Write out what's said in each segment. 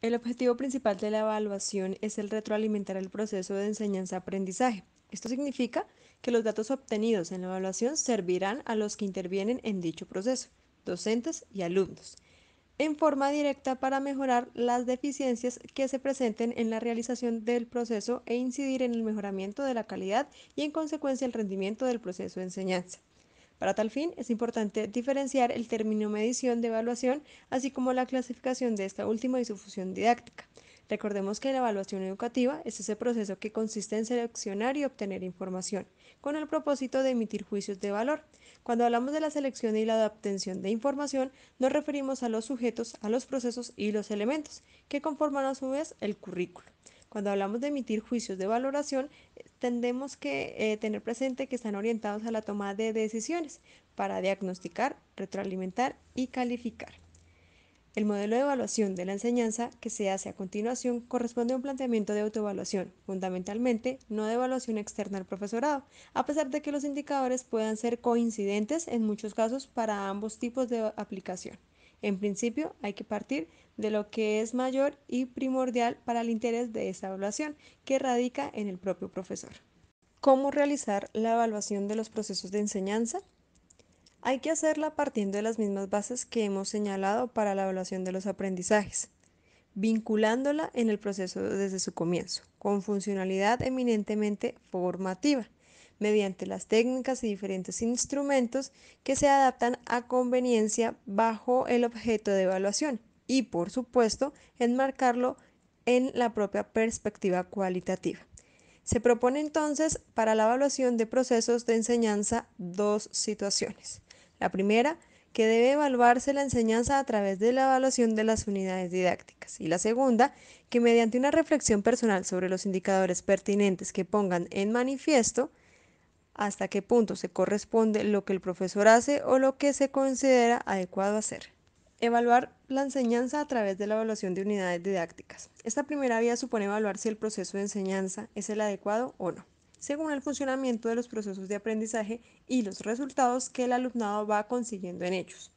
El objetivo principal de la evaluación es el retroalimentar el proceso de enseñanza-aprendizaje. Esto significa que los datos obtenidos en la evaluación servirán a los que intervienen en dicho proceso, docentes y alumnos, en forma directa para mejorar las deficiencias que se presenten en la realización del proceso e incidir en el mejoramiento de la calidad y en consecuencia el rendimiento del proceso de enseñanza. Para tal fin, es importante diferenciar el término medición de evaluación, así como la clasificación de esta última y su función didáctica. Recordemos que la evaluación educativa es ese proceso que consiste en seleccionar y obtener información, con el propósito de emitir juicios de valor. Cuando hablamos de la selección y la obtención de información, nos referimos a los sujetos, a los procesos y los elementos, que conforman a su vez el currículo. Cuando hablamos de emitir juicios de valoración, tendemos que tener presente que están orientados a la toma de decisiones para diagnosticar, retroalimentar y calificar. El modelo de evaluación de la enseñanza que se hace a continuación corresponde a un planteamiento de autoevaluación, fundamentalmente no de evaluación externa al profesorado, a pesar de que los indicadores puedan ser coincidentes en muchos casos para ambos tipos de aplicación. En principio, hay que partir de lo que es mayor y primordial para el interés de esta evaluación, que radica en el propio profesor. ¿Cómo realizar la evaluación de los procesos de enseñanza? Hay que hacerla partiendo de las mismas bases que hemos señalado para la evaluación de los aprendizajes, vinculándola en el proceso desde su comienzo, con funcionalidad eminentemente formativa, mediante las técnicas y diferentes instrumentos que se adaptan a conveniencia bajo el objeto de evaluación y, por supuesto, enmarcarlo en la propia perspectiva cualitativa. Se propone entonces para la evaluación de procesos de enseñanza dos situaciones. La primera, que debe evaluarse la enseñanza a través de la evaluación de las unidades didácticas. Y la segunda, que mediante una reflexión personal sobre los indicadores pertinentes que pongan en manifiesto hasta qué punto se corresponde lo que el profesor hace o lo que se considera adecuado hacer. Evaluar la enseñanza a través de la evaluación de unidades didácticas. Esta primera vía supone evaluar si el proceso de enseñanza es el adecuado o no, según el funcionamiento de los procesos de aprendizaje y los resultados que el alumnado va consiguiendo en ellos.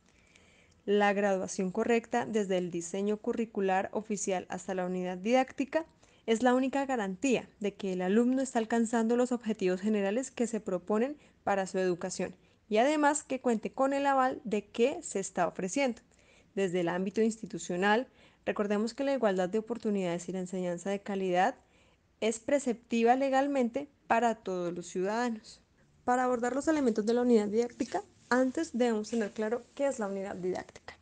La graduación correcta desde el diseño curricular oficial hasta la unidad didáctica es la única garantía de que el alumno está alcanzando los objetivos generales que se proponen para su educación y además que cuente con el aval de que se está ofreciendo. Desde el ámbito institucional, recordemos que la igualdad de oportunidades y la enseñanza de calidad es preceptiva legalmente para todos los ciudadanos. Para abordar los elementos de la unidad didáctica, antes debemos tener claro qué es la unidad didáctica.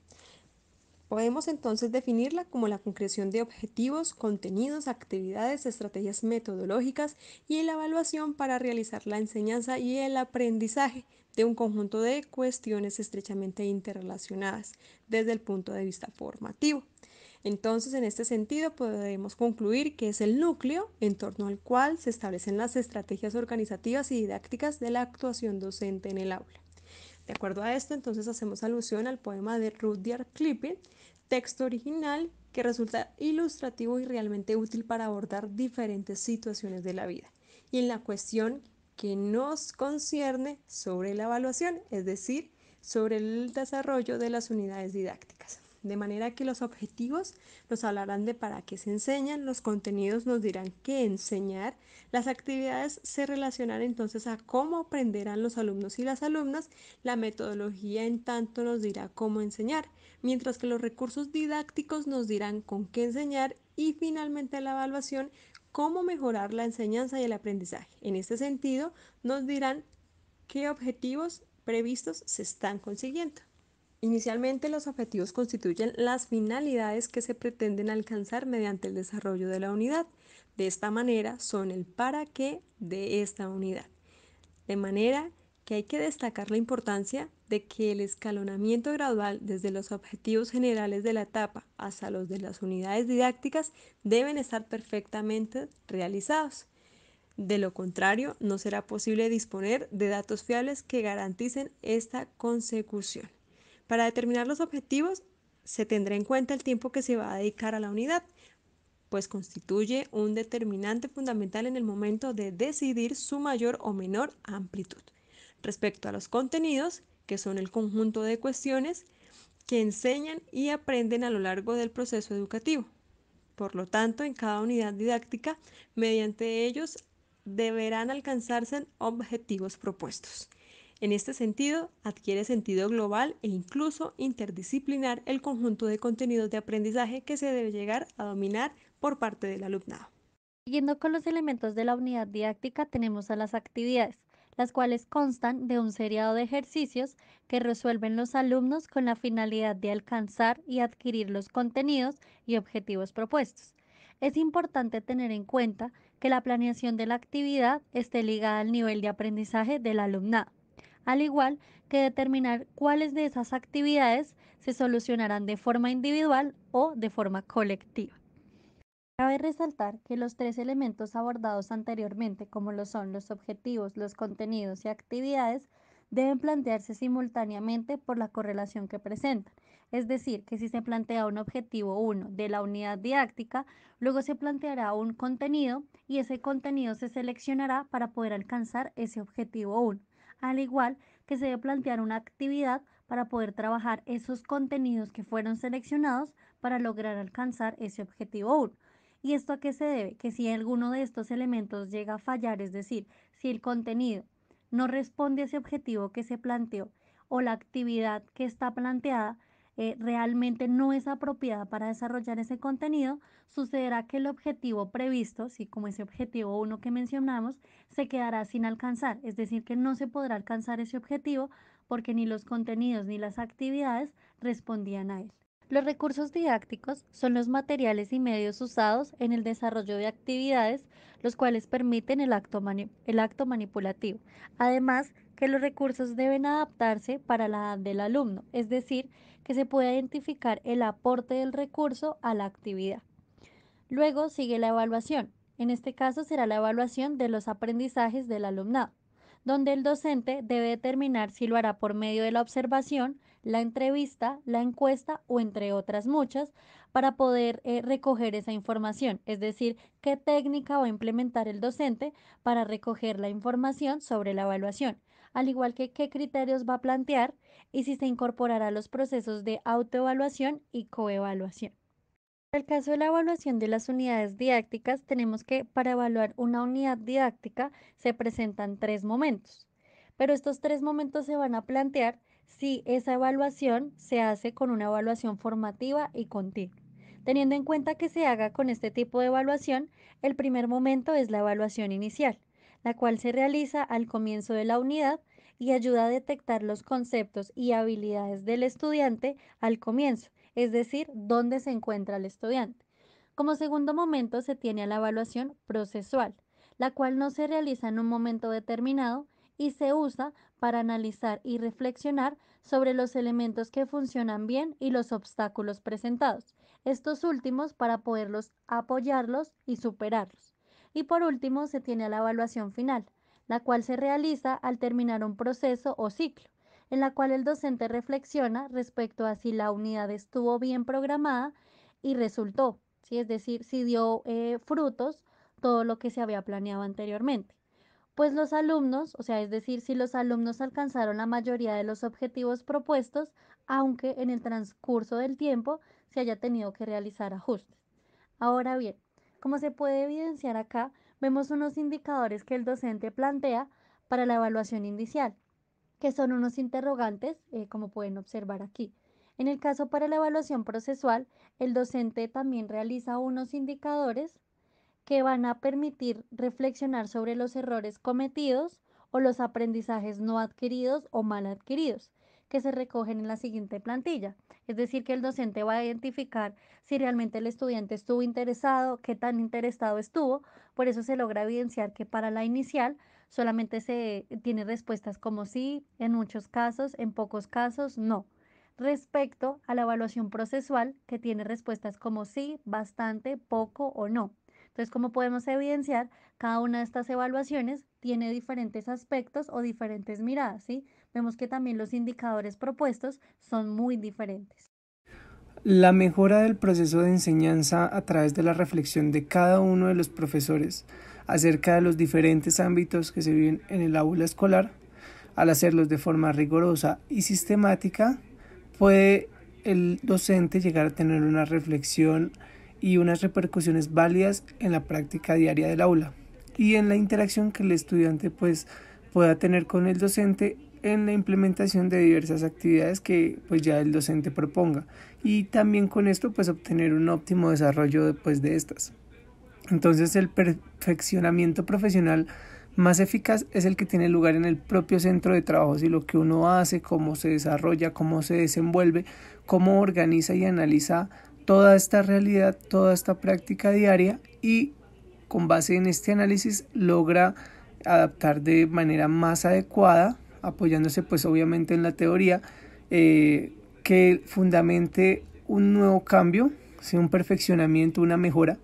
Podemos entonces definirla como la concreción de objetivos, contenidos, actividades, estrategias metodológicas y la evaluación para realizar la enseñanza y el aprendizaje de un conjunto de cuestiones estrechamente interrelacionadas desde el punto de vista formativo. Entonces, en este sentido, podemos concluir que es el núcleo en torno al cual se establecen las estrategias organizativas y didácticas de la actuación docente en el aula. De acuerdo a esto, entonces hacemos alusión al poema de Rudyard Kipling, texto original que resulta ilustrativo y realmente útil para abordar diferentes situaciones de la vida. Y en la cuestión que nos concierne sobre la evaluación, es decir, sobre el desarrollo de las unidades didácticas. De manera que los objetivos nos hablarán de para qué se enseñan, los contenidos nos dirán qué enseñar, las actividades se relacionan entonces a cómo aprenderán los alumnos y las alumnas, la metodología en tanto nos dirá cómo enseñar, mientras que los recursos didácticos nos dirán con qué enseñar y finalmente la evaluación cómo mejorar la enseñanza y el aprendizaje. En este sentido, nos dirán qué objetivos previstos se están consiguiendo. Inicialmente, los objetivos constituyen las finalidades que se pretenden alcanzar mediante el desarrollo de la unidad. De esta manera, son el para qué de esta unidad. De manera que hay que destacar la importancia de que el escalonamiento gradual desde los objetivos generales de la etapa hasta los de las unidades didácticas deben estar perfectamente realizados. De lo contrario, no será posible disponer de datos fiables que garanticen esta consecución. Para determinar los objetivos, se tendrá en cuenta el tiempo que se va a dedicar a la unidad, pues constituye un determinante fundamental en el momento de decidir su mayor o menor amplitud. Respecto a los contenidos, que son el conjunto de cuestiones que enseñan y aprenden a lo largo del proceso educativo. Por lo tanto, en cada unidad didáctica, mediante ellos, deberán alcanzarse objetivos propuestos. En este sentido, adquiere sentido global e incluso interdisciplinar el conjunto de contenidos de aprendizaje que se debe llegar a dominar por parte del alumnado. Siguiendo con los elementos de la unidad didáctica, tenemos a las actividades, las cuales constan de un seriado de ejercicios que resuelven los alumnos con la finalidad de alcanzar y adquirir los contenidos y objetivos propuestos. Es importante tener en cuenta que la planeación de la actividad esté ligada al nivel de aprendizaje del alumnado, al igual que determinar cuáles de esas actividades se solucionarán de forma individual o de forma colectiva. Cabe resaltar que los tres elementos abordados anteriormente, como lo son los objetivos, los contenidos y actividades, deben plantearse simultáneamente por la correlación que presentan. Es decir, que si se plantea un objetivo 1 de la unidad didáctica, luego se planteará un contenido y ese contenido se seleccionará para poder alcanzar ese objetivo 1. Al igual que se debe plantear una actividad para poder trabajar esos contenidos que fueron seleccionados para lograr alcanzar ese objetivo 1. ¿Y esto a qué se debe? Que si alguno de estos elementos llega a fallar, es decir, si el contenido no responde a ese objetivo que se planteó o la actividad que está planteada realmente no es apropiada para desarrollar ese contenido, sucederá que el objetivo previsto, si como ese objetivo 1 que mencionamos, se quedará sin alcanzar, es decir, que no se podrá alcanzar ese objetivo porque ni los contenidos ni las actividades respondían a él. Los recursos didácticos son los materiales y medios usados en el desarrollo de actividades, los cuales permiten el acto manipulativo. Además, que los recursos deben adaptarse para la edad del alumno, es decir, que se pueda identificar el aporte del recurso a la actividad. Luego sigue la evaluación. En este caso será la evaluación de los aprendizajes del alumnado, donde el docente debe determinar si lo hará por medio de la observación, la entrevista, la encuesta o entre otras muchas para poder recoger esa información, es decir, qué técnica va a implementar el docente para recoger la información sobre la evaluación, al igual que qué criterios va a plantear y si se incorporará a los procesos de autoevaluación y coevaluación. En el caso de la evaluación de las unidades didácticas, tenemos que para evaluar una unidad didáctica se presentan tres momentos, pero estos tres momentos se van a plantear si esa evaluación se hace con una evaluación formativa y continua. Teniendo en cuenta que se haga con este tipo de evaluación, el primer momento es la evaluación inicial, la cual se realiza al comienzo de la unidad y ayuda a detectar los conceptos y habilidades del estudiante al comienzo, es decir, dónde se encuentra el estudiante. Como segundo momento se tiene a la evaluación procesual, la cual no se realiza en un momento determinado y se usa para analizar y reflexionar sobre los elementos que funcionan bien y los obstáculos presentados, estos últimos para poderlos apoyarlos y superarlos. Y por último se tiene a la evaluación final, la cual se realiza al terminar un proceso o ciclo, en la cual el docente reflexiona respecto a si la unidad estuvo bien programada y resultó, ¿sí? Es decir, si dio frutos todo lo que se había planeado anteriormente. Pues los alumnos, o sea, es decir, si los alumnos alcanzaron la mayoría de los objetivos propuestos, aunque en el transcurso del tiempo se haya tenido que realizar ajustes. Ahora bien, como se puede evidenciar acá, vemos unos indicadores que el docente plantea para la evaluación inicial, que son unos interrogantes, como pueden observar aquí. En el caso para la evaluación procesual, el docente también realiza unos indicadores que van a permitir reflexionar sobre los errores cometidos o los aprendizajes no adquiridos o mal adquiridos, que se recogen en la siguiente plantilla. Es decir, que el docente va a identificar si realmente el estudiante estuvo interesado, qué tan interesado estuvo. Por eso se logra evidenciar que para la inicial solamente se tiene respuestas como sí, en muchos casos, en pocos casos, no. Respecto a la evaluación procesual, que tiene respuestas como sí, bastante, poco o no. Entonces, como podemos evidenciar, cada una de estas evaluaciones tiene diferentes aspectos o diferentes miradas, ¿sí? Vemos que también los indicadores propuestos son muy diferentes. La mejora del proceso de enseñanza a través de la reflexión de cada uno de los profesores acerca de los diferentes ámbitos que se viven en el aula escolar, al hacerlos de forma rigurosa y sistemática, puede el docente llegar a tener una reflexión y unas repercusiones válidas en la práctica diaria del aula y en la interacción que el estudiante pues pueda tener con el docente en la implementación de diversas actividades que pues ya el docente proponga, y también con esto pues obtener un óptimo desarrollo después de estas. Entonces el perfeccionamiento profesional más eficaz es el que tiene lugar en el propio centro de trabajo, y lo que uno hace, cómo se desarrolla, cómo se desenvuelve, cómo organiza y analiza toda esta realidad, toda esta práctica diaria, y con base en este análisis logra adaptar de manera más adecuada, apoyándose pues obviamente en la teoría, que fundamente un nuevo cambio, sea un perfeccionamiento, una mejora,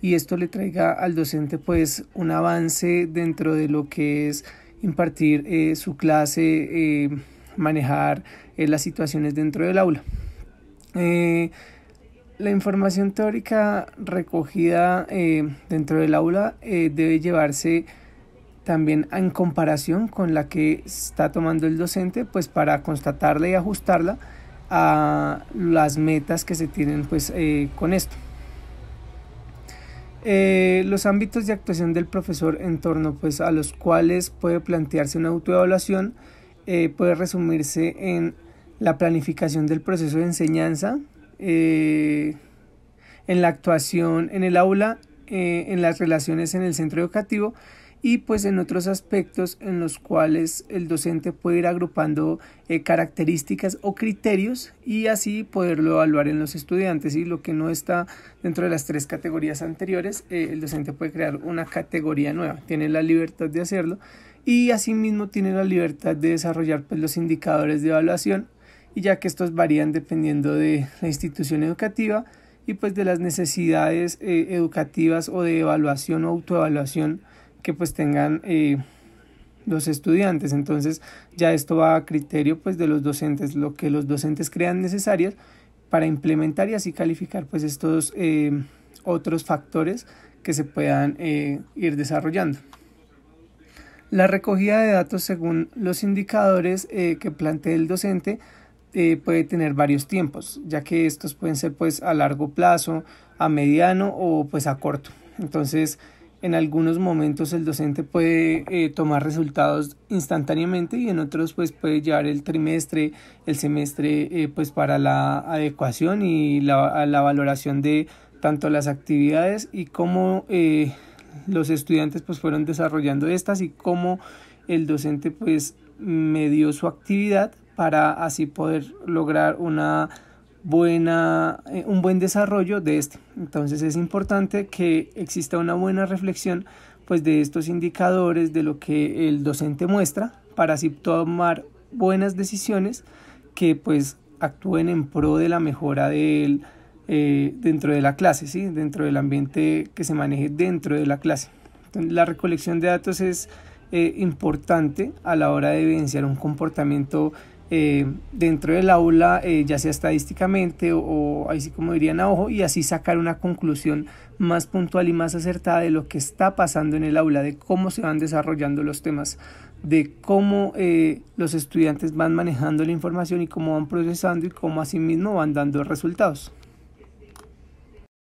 y esto le traiga al docente pues un avance dentro de lo que es impartir su clase, manejar las situaciones dentro del aula. La información teórica recogida dentro del aula debe llevarse también en comparación con la que está tomando el docente, pues para constatarla y ajustarla a las metas que se tienen pues con esto. Los ámbitos de actuación del profesor en torno pues a los cuales puede plantearse una autoevaluación puede resumirse en la planificación del proceso de enseñanza, en la actuación en el aula, en las relaciones en el centro educativo, y pues en otros aspectos en los cuales el docente puede ir agrupando características o criterios y así poderlo evaluar en los estudiantes. Y lo que no está dentro de las 3 categorías anteriores, el docente puede crear una categoría nueva, tiene la libertad de hacerlo, y asimismo tiene la libertad de desarrollar pues los indicadores de evaluación, y ya que estos varían dependiendo de la institución educativa y pues de las necesidades educativas o de evaluación o autoevaluación que pues tengan los estudiantes. Entonces ya esto va a criterio pues de los docentes, lo que los docentes crean necesarios para implementar y así calificar pues estos otros factores que se puedan ir desarrollando. La recogida de datos según los indicadores que plantee el docente puede tener varios tiempos, ya que estos pueden ser pues a largo plazo, a mediano o pues a corto. Entonces en algunos momentos el docente puede tomar resultados instantáneamente y en otros pues puede llevar el trimestre, el semestre pues para la adecuación y la valoración de tanto las actividades y cómo los estudiantes pues fueron desarrollando estas y cómo el docente pues medió su actividad para así poder lograr un buen desarrollo de este. Entonces es importante que exista una buena reflexión pues de estos indicadores, de lo que el docente muestra, para así tomar buenas decisiones que pues actúen en pro de la mejora dentro de la clase, ¿sí? Dentro del ambiente que se maneje dentro de la clase. Entonces, la recolección de datos es importante a la hora de evidenciar un comportamiento dentro del aula, ya sea estadísticamente o así como dirían a ojo, y así sacar una conclusión más puntual y más acertada de lo que está pasando en el aula, de cómo se van desarrollando los temas, de cómo los estudiantes van manejando la información y cómo van procesando y cómo asimismo van dando resultados.